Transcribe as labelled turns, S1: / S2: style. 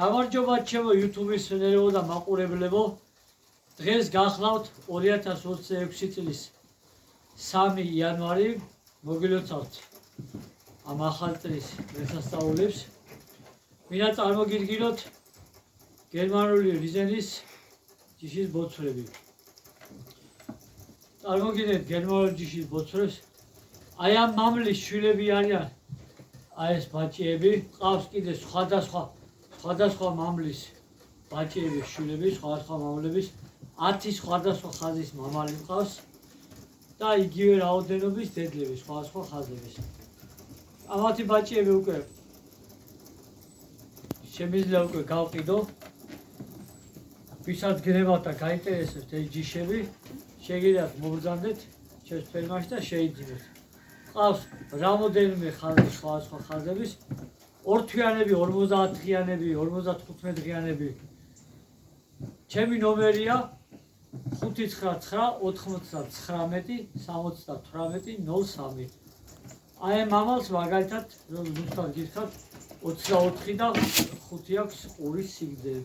S1: გამარჯობა ჩემო YouTube-ის მშენებლებო და მაყურებლებო. დღეს გახლავთ 2026 წლის 3 იანვარი. მოგილოცავთ ამ ახალ წლის დღესასწაულებს. მინდა წარმოგიდგინოთ გერმანული რიზენის ჯიშის ბოცრები. წარმოგიდგენთ გერმანული ჯიშის ბოცრებს. აი ამ მამლის შვილები არიან. აი ეს ბაჭიები, ყავს კიდე სხვადასხვა მამლის ბაჭიების შვილები, სხვადასხვა მამლების 10 სხვადასხვა ხაზის მამალი მყავს და იგივე რაოდენობის დედლები, სხვადასხვა ხაზების. ამათი ბაჭიები უკვე შემიძლია უკვე გავყიდო. ვისაც გნებავთ და გაინტერესებთ ეს ჯიშები, შეგიძლიათ მოგბრძანდეთ ჩემს ფერმაში და შეიძინოთ. ყავს რამოდენიმე ხაზის სხვადასხვა ხაზების, ორთვიანები, 50 დღიანები, 55 დღიანები. ჩემი ნომერია 59999 აი ამ მამალს მაგალითად ზუსტად გითხრათ 24 და 5 აქვს ყურის სიგრძე.